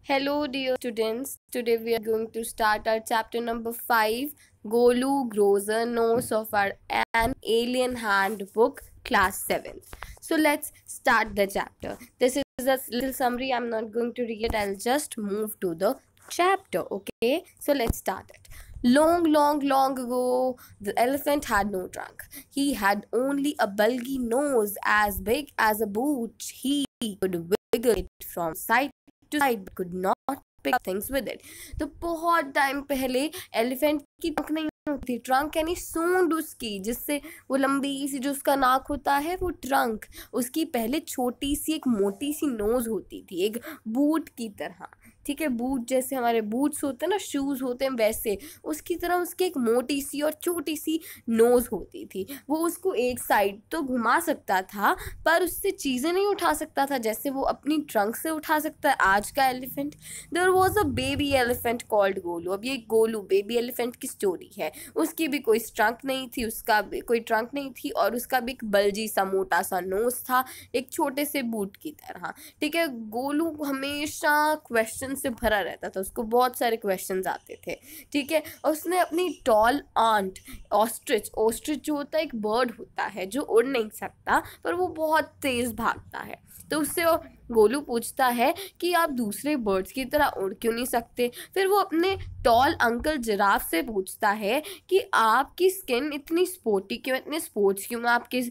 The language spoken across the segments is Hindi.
Hello, dear students. Today we are going to start our chapter number 5, Golu grows a nose of our An Alien Handbook, Class 7. So let's start the chapter. This is a little summary. I'm not going to read it. I'll just move to the chapter. Okay, so let's start it. Long ago, the elephant had no trunk. He had only a bulgy nose as big as a boot. He could wiggle it from side to side but could not pick up things with it. तो बहुत टाइम पहले एलिफेंट की ट्रंक नहीं होती, ट्रंक यानी सूंड उसकी, जिससे वो लंबी सी जो उसका नाक होता है वो ट्रंक, उसकी पहले छोटी सी एक मोटी सी नोज होती थी, एक बूट की तरह। ठीक है, बूट जैसे हमारे बूट्स होते हैं ना, शूज़ होते हैं, वैसे उसकी तरह उसकी एक मोटी सी और छोटी सी नोज़ होती थी। वो उसको एक साइड तो घुमा सकता था पर उससे चीज़ें नहीं उठा सकता था जैसे वो अपनी ट्रंक से उठा सकता है आज का elephant. There was a baby elephant called Golu. अब ये गोलू बेबी एलिफेंट की स्टोरी है। उसकी भी कोई ट्रंक नहीं थी, उसका भी कोई ट्रंक नहीं थी और उसका भी एक बल्जी सा मोटा सा नोज था, एक छोटे से बूट की तरह। ठीक है, गोलू हमेशा क्वेश्चन से भरा रहता था, उसको बहुत सारे क्वेश्चंस आते थे। ठीक है, और उसने अपनी टॉल आंट ऑस्ट्रिच जो होता है एक बर्ड होता है जो उड़ नहीं सकता पर वो बहुत तेज भागता है, तो उससे गोलू पूछता है कि आप दूसरे बर्ड्स की तरह उड़ क्यों नहीं सकते। फिर वो अपने टॉल अंकल जिराफ से पूछता है कि आपकी स्किन इतनी स्पोर्टी क्यों, इतने स्पोर्ट्स क्यों आपके,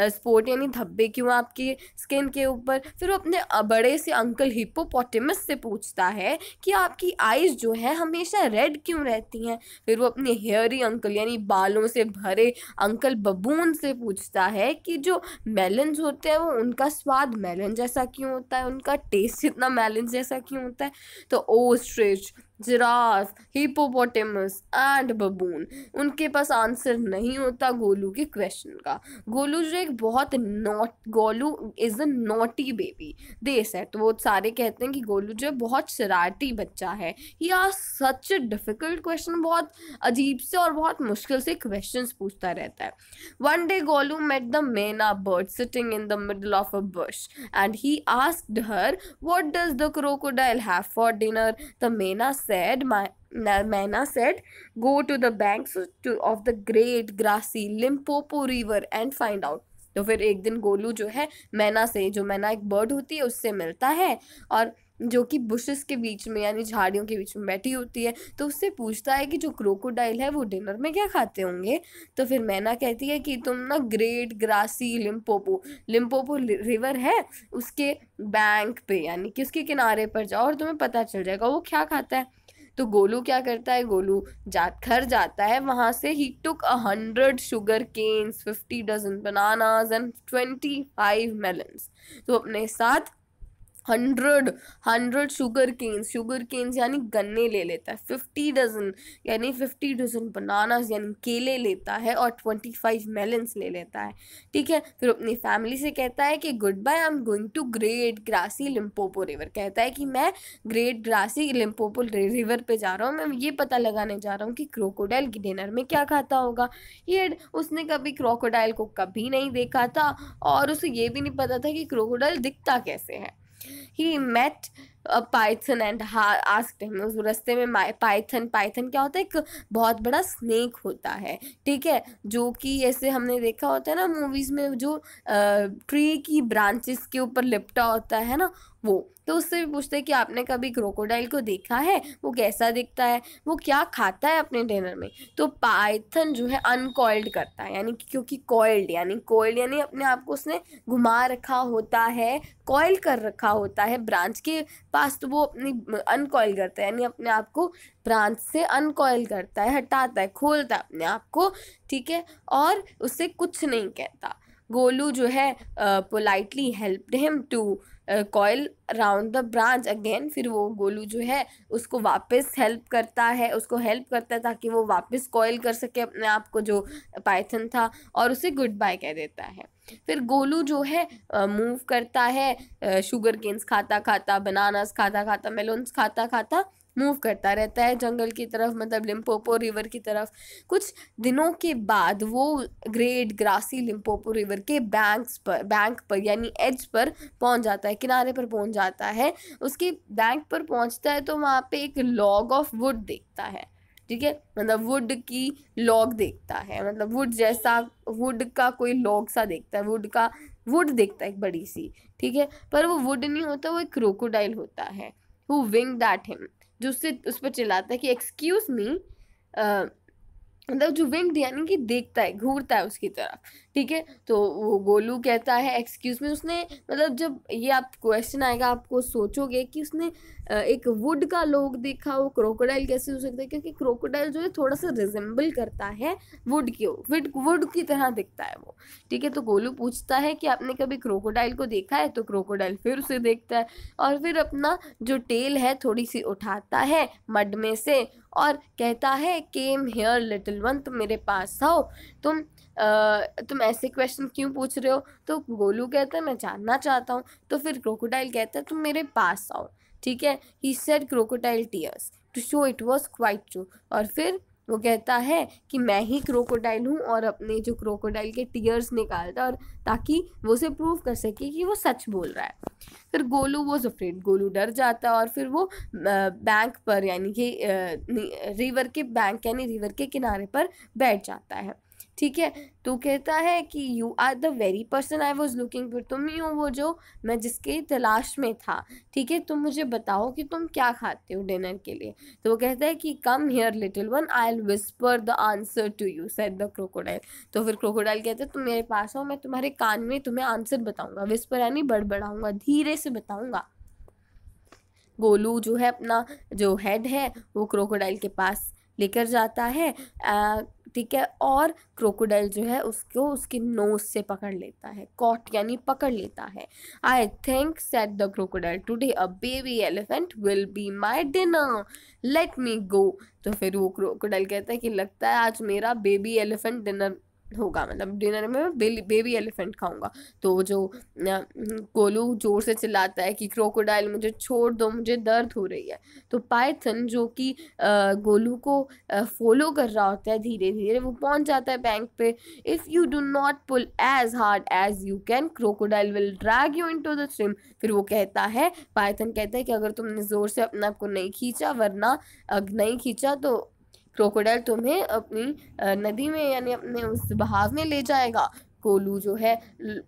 स्पोर्ट यानी धब्बे क्यों आपकी स्किन के ऊपर। फिर वो अपने बड़े से अंकल हिप्पोपोटेमस से पूछता है कि आपकी आईज जो है हमेशा रेड क्यों रहती हैं। फिर वो अपने हेयरी अंकल यानी बालों से भरे अंकल बबून से पूछता है कि जो मेलन्स होते हैं वो उनका स्वाद मेलन जैसा क्यों होता है, उनका टेस्ट इतना मेलन जैसा क्यों होता है। तो ओस्ट्रिच, जिराफ, हिपोपोटेमस एंड बबून, उनके पास आंसर नहीं होता गोलू के क्वेश्चन का। गोलू जो एक बहुत Golu is a naughty baby they said. तो वो सारे कहते हैं कि गोलू जो है बहुत शरारती बच्चा है। He asked such a difficult question, बहुत अजीब से और बहुत मुश्किल से क्वेश्चंस पूछता रहता है। One day Golu met the myna bird sitting in the middle of a bush and he asked her what does the crocodile have for dinner. The Maina said, go to the banks of the great grassy Limpopo river and find out. तो फिर एक दिन गोलू जो है मैना से, जो मैना एक बर्ड होती है उससे मिलता है और जो कि बुशेस के बीच में यानी झाड़ियों के बीच में बैठी होती है, तो उससे पूछता है कि जो क्रोकोडाइल है वो डिनर में क्या खाते होंगे। तो फिर मैना कहती है कि तुम ना ग्रेट ग्रासी लिम्पोपो रिवर है उसके बैंक पे यानी कि उसके किनारे पर जाओ और तुम्हें पता चल जाएगा वो क्या खाता है। तो गोलू क्या करता है, गोलू घर जाता है, वहां से ही took 100 sugar canes, 50 dozen bananas and 25 melons. तो अपने साथ 100 शुगर केन्स यानी गन्ने ले लेता है, 50 डजन यानी 50 डजन बनानास यानी केले लेता है और 25 मेलन्स ले लेता है। ठीक है, फिर अपनी फैमिली से कहता है कि good bye, I am going to great grassy Limpopo river. कहता है कि मैं ग्रेट ग्रासी लिम्पोपो रिवर पे जा रहा हूँ, मैं ये पता लगाने जा रहा हूँ कि क्रोकोडाइल की डिनर में क्या खाता होगा। ये उसने कभी क्रोकोडाइल को कभी नहीं देखा था और उसे ये भी नहीं पता था कि क्रोकोडाइल दिखता कैसे है। He met a python and asked him, उस रास्ते में पाइथन क्या होता है, एक बहुत बड़ा स्नेक होता है। ठीक है, जो कि ऐसे हमने देखा होता है ना मूवीज में, जो ट्री की ब्रांचेस के ऊपर लिपटा होता है ना, वो। तो उससे भी पूछते हैं कि आपने कभी क्रोकोडाइल को देखा है, वो कैसा दिखता है, वो क्या खाता है अपने डिनर में। तो पाइथन जो है अनकॉइल्ड करता है, यानी क्योंकि कॉइल्ड यानी अपने आप को उसने घुमा रखा होता है, कॉइल कर रखा होता है ब्रांच के पास, तो वो अपनी अनकॉइल करता है यानी अपने आप को ब्रांच से अनकॉइल करता है, हटाता है, खोलता है अपने आप को। ठीक है, और उससे कुछ नहीं कहता। गोलू जो है politely helped him to coil around the branch again. फिर वो गोलू जो है उसको वापस हेल्प करता है ताकि वो वापस कॉइल कर सके अपने आप को, जो पाइथन था, और उसे गुड बाय कह देता है। फिर गोलू जो है मूव करता है, शुगर केन्स खाता खाता, बनानास खाता खाता, मेलोन्स खाता खाता मूव करता रहता है जंगल की तरफ, मतलब लिम्पोपो रिवर की तरफ। कुछ दिनों के बाद वो ग्रेट ग्रासी लिम्पोपो रिवर के बैंक पर यानी एज पर पहुंच जाता है, किनारे पर पहुंच जाता है। उसके बैंक पर पहुंचता है तो वहाँ पे एक लॉग ऑफ वुड देखता है, ठीक है, मतलब वुड की लॉग देखता है, मतलब वुड जैसा, वुड का कोई लॉग सा देखता है, वुड देखता है एक बड़ी सी, ठीक है। पर वो वुड नहीं होता, वो एक क्रोकोडाइल होता है, हु विंग्ड एट हिम, जो उससे उस पर चिल्लाता है कि एक्सक्यूज मी, मतलब जो विंग्ड यानी कि देखता है, घूरता है उसकी तरफ, ठीक है। तो वो गोलू कहता है एक्सक्यूज मी, उसने, मतलब जब ये आप क्वेश्चन आएगा आपको सोचोगे कि उसने एक वुड का लोग देखा, वो क्रोकोडाइल कैसे हो सकता है, क्योंकि क्रोकोडाइल जो है थोड़ा सा रिजेंबल करता है वुड की तरह दिखता है वो, ठीक है। तो गोलू पूछता है कि आपने कभी क्रोकोडाइल को देखा है, तो क्रोकोडाइल फिर उसे देखता है और फिर अपना जो टेल है थोड़ी सी उठाता है मड में से और कहता है केम हियर लिटिल वन, तुम मेरे पास आओ, तुम ऐसे क्वेश्चन क्यों पूछ रहे हो। तो गोलू कहता है मैं जानना चाहता हूँ। तो फिर क्रोकोडाइल कहता है तुम मेरे पास आओ, ठीक है। He said crocodile tears to show it was quite true, और फिर वो कहता है कि मैं ही क्रोकोडाइल हूँ, और अपने जो क्रोकोडाइल के टीयर्स निकालता है, और ताकि वो उसे प्रूव कर सके कि वो सच बोल रहा है। फिर गोलू वॉज अफ्रेड, गोलू डर जाता है और फिर वो बैंक पर यानी कि रिवर के बैंक यानी रिवर के किनारे पर बैठ जाता है, ठीक है। तो कहता है कि you are the very person I was looking for, तुम ही हो वो जो मैं जिसके तलाश में था, ठीक है। तुम मुझे बताओ कि तुम क्या खाते हो डिनर के लिए। तो वो कहता है कि come here little one I will whisper the answer to you said the crocodile. तो फिर क्रोकोडाइल कहते हैं तुम मेरे पास आओ, मैं तुम्हारे कान में तुम्हें आंसर बताऊंगा, विस्पर यानी बड़बड़ाऊंगा, धीरे से बताऊंगा। गोलू जो है अपना जो हेड है वो क्रोकोडाइल के पास लेकर जाता है, ठीक है, और क्रोकोडाइल जो है उसको उसकी नोज से पकड़ लेता है, कॉट यानी पकड़ लेता है। I think said the crocodile today a baby elephant will be my dinner, let me go. तो फिर वो क्रोकोडाइल कहता है कि लगता है आज मेरा बेबी एलिफेंट डिनर होगा, मतलब डिनर में मैं बेबी एलिफेंट खाऊंगा। तो जो गोलू जोर से चिल्लाता है कि क्रोकोडाइल मुझे छोड़ दो, मुझे दर्द हो रही है। तो पाइथन जो कि गोलू को फॉलो कर रहा होता है, धीरे धीरे वो पहुंच जाता है बैंक पे। If you do not pull as hard as you can crocodile will drag you into the stream. फिर वो कहता है, पाइथन कहता है कि अगर तुमने जोर से अपने आप को नहीं खींचा, वरना नहीं खींचा तो क्रोकोडाइल तुम्हें अपनी नदी में यानी अपने उस बहाव में ले जाएगा। गोलू जो है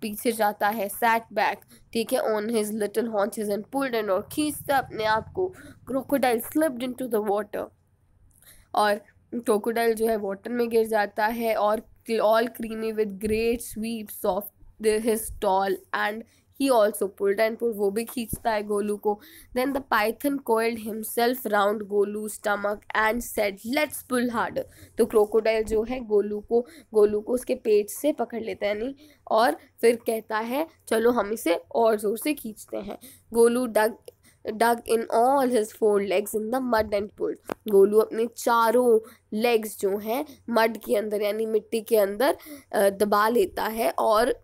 पीछे जाता है, सैट बैक, ठीक है, on his little haunches and pulled इन, और खींचता अपने आप को। Crocodile slipped into the water, और क्रोकोडाइल जो है वाटर में गिर जाता है, और all creamy with great sweeps of his tall and he also pulled and pulled, वो भी खींचता है गोलू को। Then the python coiled himself round गोलू's stomach and said let's pull harder। तो क्रोकोडाइल जो है गोलू को उसके पेट से पकड़ लेता है यानी, और फिर कहता है चलो हम इसे और जोर से खींचते हैं। Golu dug in all his 4 legs in the mud and pulled। Golu अपने चारों लेग्स जो हैं मड के अंदर यानी मिट्टी के अंदर दबा लेता है और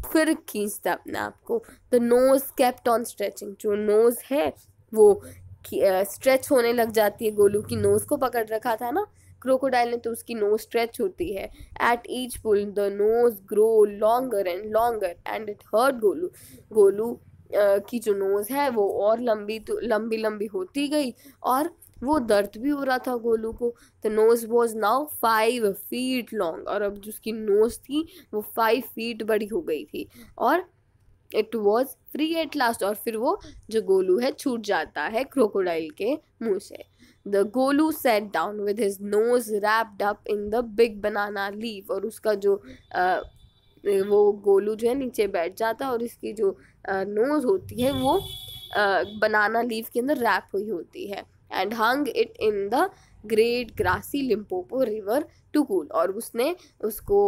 फिर खींचता अपने आप को। The nose kept on stretching, जो नोज है वो स्ट्रेच होने लग जाती है। गोलू की नोज को पकड़ रखा था ना क्रोकोडाइल ने, तो उसकी नोज स्ट्रेच होती है। At each pull the nose grow longer and longer and it hurt Golu. Golu की जो नोज है वो और लंबी होती गई, और वो दर्द भी हो रहा था गोलू को। The nose was now 5 feet long, और अब जिसकी नोज थी वो 5 feet बड़ी हो गई थी, और it was free at last, और फिर वो जो गोलू है छूट जाता है क्रोकोडाइल के मुंह से। The Golu set down with his nose wrapped up in the big banana leaf, और उसका जो वो गोलू जो है नीचे बैठ जाता है, और इसकी जो नोज होती है वो बनाना लीफ के अंदर रैप हुई होती है। And hung it in the great grassy Limpopo river to cool, और उसने उसको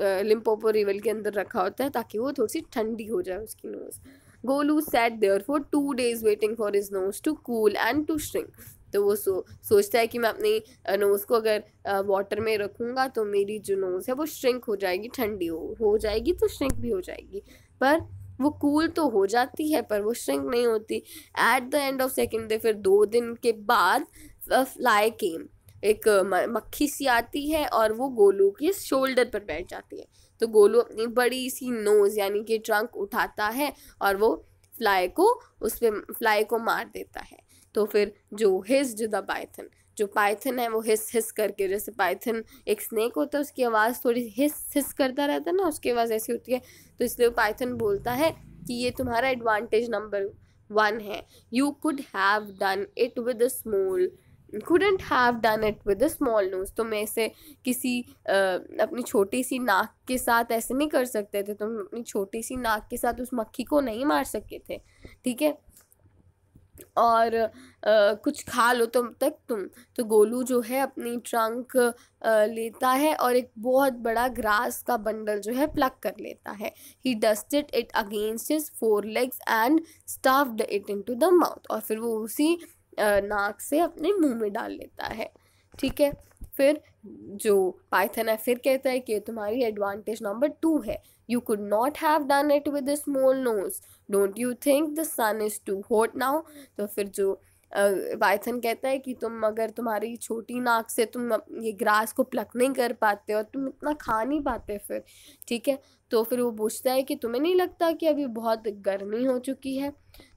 लिम्पोपो रिवर के अंदर रखा होता है ताकि वो थोड़ी सी ठंडी हो जाए उसकी nose. Golu sat there for 2 days waiting for his nose to cool and to shrink. तो वो सोचता है कि मैं अपनी नोज़ को अगर वाटर में रखूँगा तो मेरी जो नोज़ है वो श्रिंक हो जाएगी, ठंडी हो जाएगी तो श्रिंक भी हो जाएगी। पर वो कूल तो हो जाती है पर वो श्रिंक नहीं होती। At the end of second day, फिर 2 दिन के बाद फ्लाई केम, एक मक्खी सी आती है और वो गोलू के शोल्डर पर बैठ जाती है। तो गोलू अपनी बड़ी सी नोज यानी कि ट्रंक उठाता है और वो फ्लाई को उस पे फ्लाई को मार देता है। तो फिर जो हिस्ड द पाइथन, जो पाइथन है वो हिस हिस करके, जैसे पाइथन एक स्नेक होता है उसकी आवाज़ थोड़ी हिस हिस करता रहता है ना, उसकी आवाज़ ऐसी होती है। तो इसलिए वो पाइथन बोलता है कि ये तुम्हारा एडवांटेज नंबर 1 है। You could have done it with a small couldn't have done it with a small nose। तुम ऐसे किसी अपनी छोटी सी नाक के साथ ऐसे नहीं कर सकते थे, तुम अपनी छोटी सी नाक के साथ उस मक्खी को नहीं मार सके थे, ठीक है। और कुछ खा लो तुम तक तुम। तो गोलू जो है अपनी ट्रंक लेता है और एक बहुत बड़ा ग्रास का बंडल जो है प्लग कर लेता है। He dusted it against his 4 legs and stuffed it into the mouth, और फिर वो उसी नाक से अपने मुंह में डाल लेता है, ठीक है। फिर जो पाइथन है फिर कहता है कि तुम्हारी एडवांटेज नंबर 2 है। You could not have done it with a small nose, don't you think the sun is too hot now. तो फिर जो पाइथन कहता है कि तुम अगर तुम्हारी छोटी नाक से तुम ये ग्रास को प्लक नहीं कर पाते और तुम इतना खा नहीं पाते फिर, ठीक है। तो फिर वो पूछता है कि तुम्हें नहीं लगता कि अभी बहुत गर्मी हो चुकी है।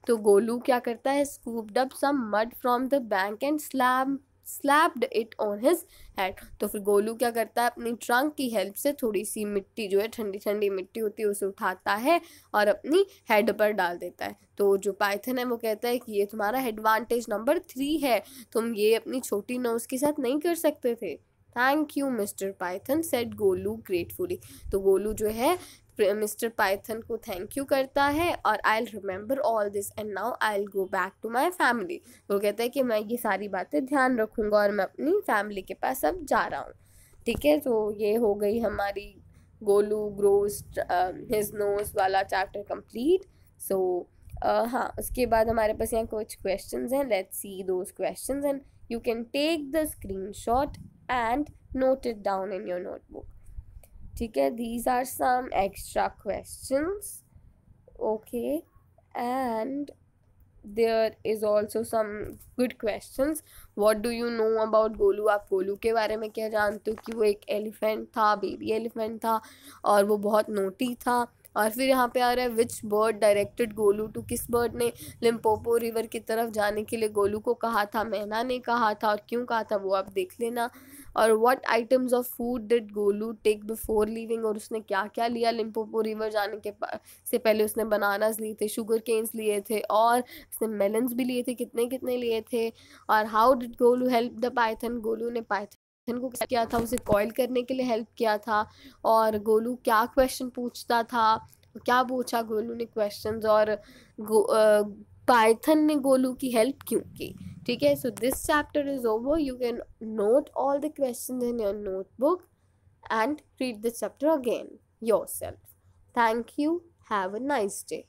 तो गोलू क्या करता है, scooped up some mud from the bank and slapped it on his head. तो फिर गोलू क्या करता है, अपनी ट्रंक की हेल्प से थोड़ी सी मिट्टी जो है, ठंडी ठंडी मिट्टी होती है, उसे उठाता है और अपनी हेड पर डाल देता है। तो जो पाइथन है वो कहता है कि ये तुम्हारा एडवांटेज नंबर 3 है, तुम ये अपनी छोटी नोज के साथ नहीं कर सकते थे। Thank you mister Python, said Golu gratefully. तो गोलू जो है मिस्टर पाइथन को थैंक यू करता है और I will remember all this and now I will go back to my family. वो कहता है कि मैं ये सारी बातें ध्यान रखूँगा और मैं अपनी फैमिली के पास अब जा रहा हूँ, ठीक है। तो ये हो गई हमारी गोलू ग्रोज हिज नोज वाला चैप्टर कंप्लीट। सो हाँ, उसके बाद हमारे पास यहाँ कुछ क्वेश्चंस हैं, let's see those questions and you can take the screenshot and note it down in your notebook, ठीक है। these are some extra questions, okay, and there is also some good questions। what do you know about Golu, आप गोलू के बारे में क्या जानते हो कि वो एक एलिफेंट था, बेबी एलिफेंट था और वो बहुत नोटी था। और फिर यहाँ पे आ रहा है विच बर्ड डायरेक्टेड गोलू टू, किस बर्ड ने लिम्पोपो रिवर की तरफ जाने के लिए गोलू को कहा था, मैना ने कहा था, और क्यों कहा था वो आप देख लेना। और what items of food did Golu take before leaving, और उसने क्या क्या लिया लिम्पोपो रिवर जाने के से पहले। उसने बनानास लिए थे, शुगर केन्स लिए थे और उसने मेलन्स भी लिए थे, कितने कितने लिए थे। और how did Golu help the Python, Golu ने पाइथन को क्या किया था, उसे कॉइल करने के लिए हेल्प किया था। और गोलू क्या क्वेश्चन पूछता था, क्या पूछा गोलू ने क्वेश्चंस, और पाइथन ने गोलू की हेल्प क्यों की, ठीक है। So this chapter is over, you can note all the questions in your notebook and read the chapter again yourself. Thank you. Have a nice day.